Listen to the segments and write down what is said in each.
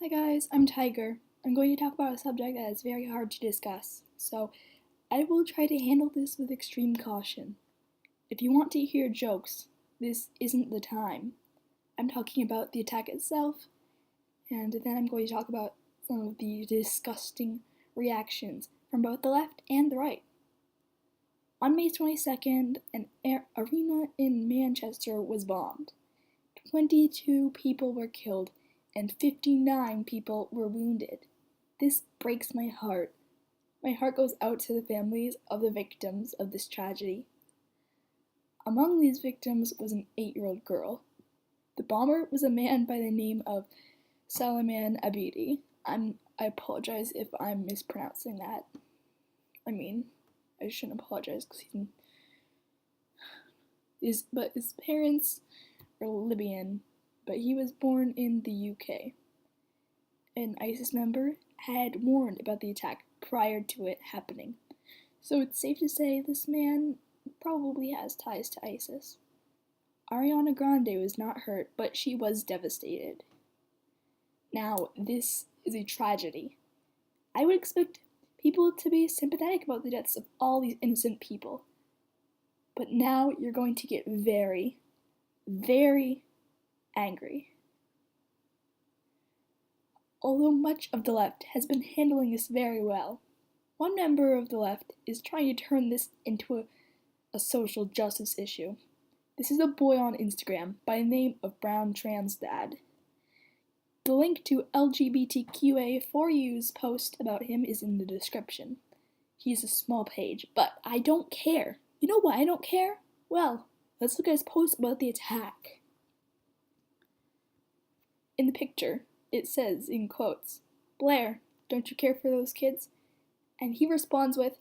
Hi guys, I'm Tiger. I'm going to talk about a subject that is very hard to discuss, so I will try to handle this with extreme caution. If you want to hear jokes, this isn't the time. I'm talking about the attack itself, and then I'm going to talk about some of the disgusting reactions from both the left and the right. On May 22nd, an arena in Manchester was bombed. 22 people were killed and 59 people were wounded. This breaks my heart. My heart goes out to the families of the victims of this tragedy. Among these victims was an 8-year-old girl. The bomber was a man by the name of Salman Abedi. I apologize if I'm mispronouncing that. I shouldn't apologize because his parents are Libyan, but he was born in the UK. An ISIS member had warned about the attack prior to it happening, so it's safe to say this man probably has ties to ISIS. Ariana Grande was not hurt, but she was devastated. Now, this is a tragedy. I would expect people to be sympathetic about the deaths of all these innocent people. But now you're going to get very, very angry. Although much of the left has been handling this very well, one member of the left is trying to turn this into a social justice issue. This is a boy on Instagram by the name of Brown Trans Dad. The link to LGBTQA4U's post about him is in the description. He's a small page, but I don't care. You know why I don't care? Well, let's look at his post about the attack. In the picture, it says, in quotes, "Blair, don't you care for those kids?" And he responds with,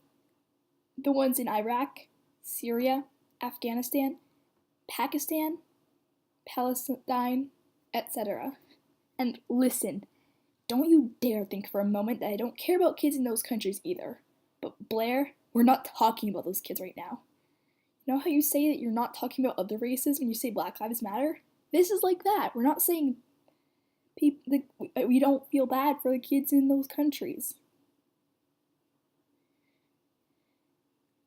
"The ones in Iraq, Syria, Afghanistan, Pakistan, Palestine, etc. And listen, don't you dare think for a moment that I don't care about kids in those countries either. But Blair, we're not talking about those kids right now. You know how you say that you're not talking about other races when you say Black Lives Matter? This is like that. We're not saying we don't feel bad for the kids in those countries."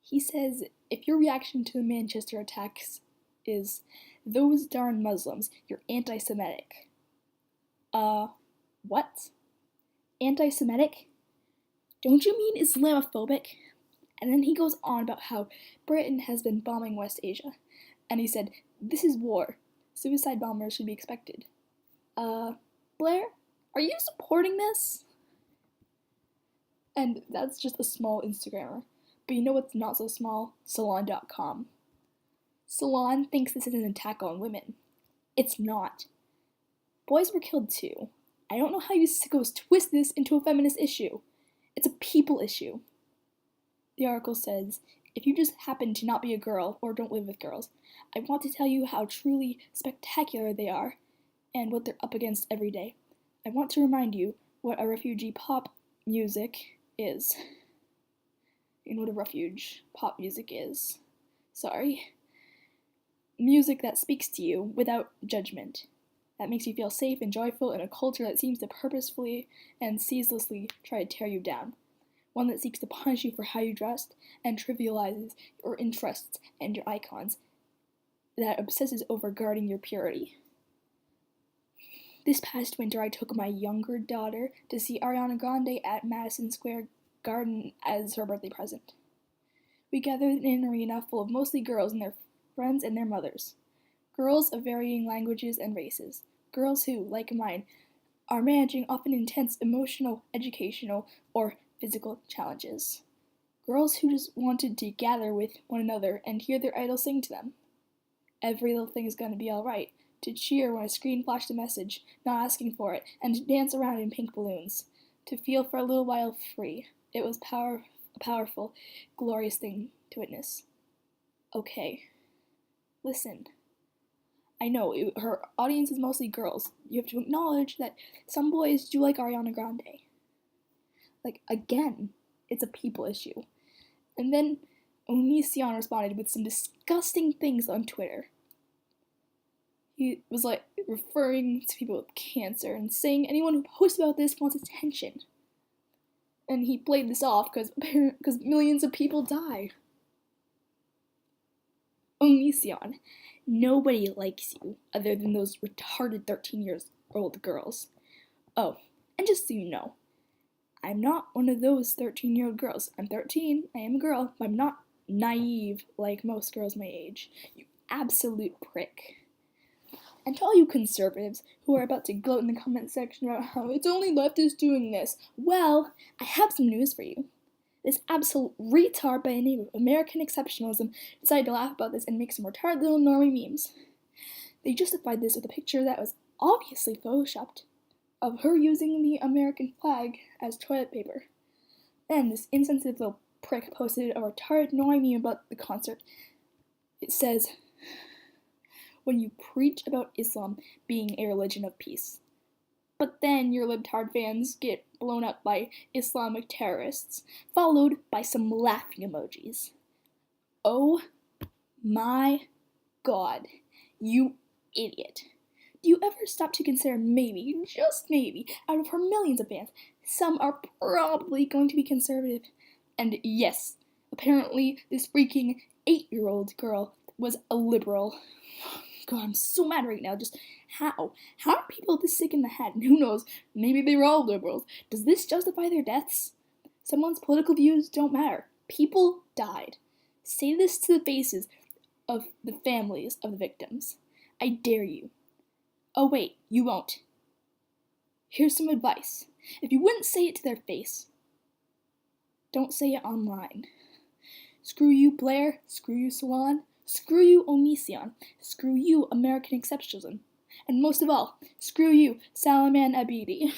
He says, if your reaction to the Manchester attacks is, "Those darn Muslims, you're anti-Semitic." What? Anti-Semitic? Don't you mean Islamophobic? And then he goes on about how Britain has been bombing West Asia. And he said, "This is war. Suicide bombers should be expected." Blair, are you supporting this? And that's just a small Instagrammer. But you know what's not so small? Salon.com. Salon thinks this is an attack on women. It's not. Boys were killed too. I don't know how you sickos twist this into a feminist issue. It's a people issue. The article says, if you just happen to not be a girl or don't live with girls, I want to tell you how truly spectacular they are and what they're up against every day. I want to remind you what a refugee pop music is. You know what a refuge pop music is. Sorry. Music that speaks to you without judgment. That makes you feel safe and joyful in a culture that seems to purposefully and ceaselessly try to tear you down. One that seeks to punish you for how you dressed and trivializes your interests and your icons. That obsesses over guarding your purity. This past winter, I took my younger daughter to see Ariana Grande at Madison Square Garden as her birthday present. We gathered in an arena full of mostly girls and their friends and their mothers. Girls of varying languages and races. Girls who, like mine, are managing often intense emotional, educational, or physical challenges. Girls who just wanted to gather with one another and hear their idol sing to them. Every little thing is going to be alright. To cheer when a screen flashed a message, not asking for it, and to dance around in pink balloons. To feel for a little while free. It was a powerful, glorious thing to witness. Okay. Listen. I know, her audience is mostly girls. You have to acknowledge that some boys do like Ariana Grande. Again, it's a people issue. And then Onision responded with some disgusting things on Twitter. He was like referring to people with cancer and saying anyone who posts about this wants attention. And he played this off because millions of people die. Onision, nobody likes you other than those retarded 13-year-old girls. Oh, and just so you know, I'm not one of those 13-year-old girls. I'm 13, I am a girl, but I'm not naive like most girls my age. You absolute prick. And to all you conservatives who are about to gloat in the comment section about how it's only leftists doing this, well, I have some news for you. This absolute retard by the name of American exceptionalism decided to laugh about this and make some retarded little normie memes. They justified this with a picture that was obviously photoshopped of her using the American flag as toilet paper. Then this insensitive little prick posted a retarded normie meme about the concert. It says, "When you preach about Islam being a religion of peace, but then your libtard fans get blown up by Islamic terrorists," followed by some laughing emojis. Oh my god, you idiot. Do you ever stop to consider maybe, just maybe, out of her millions of fans, some are probably going to be conservative? And yes, apparently this freaking 8-year-old girl was a liberal. God, I'm so mad right now. Just how? How are people this sick in the head? And who knows, maybe they were all liberals. Does this justify their deaths? Someone's political views don't matter. People died. Say this to the faces of the families of the victims. I dare you. Oh wait, you won't. Here's some advice. If you wouldn't say it to their face, don't say it online. Screw you, Blair. Screw you, Salon. Screw you, Onision. Screw you, American exceptionalism. And most of all, screw you, Salaman Abidi.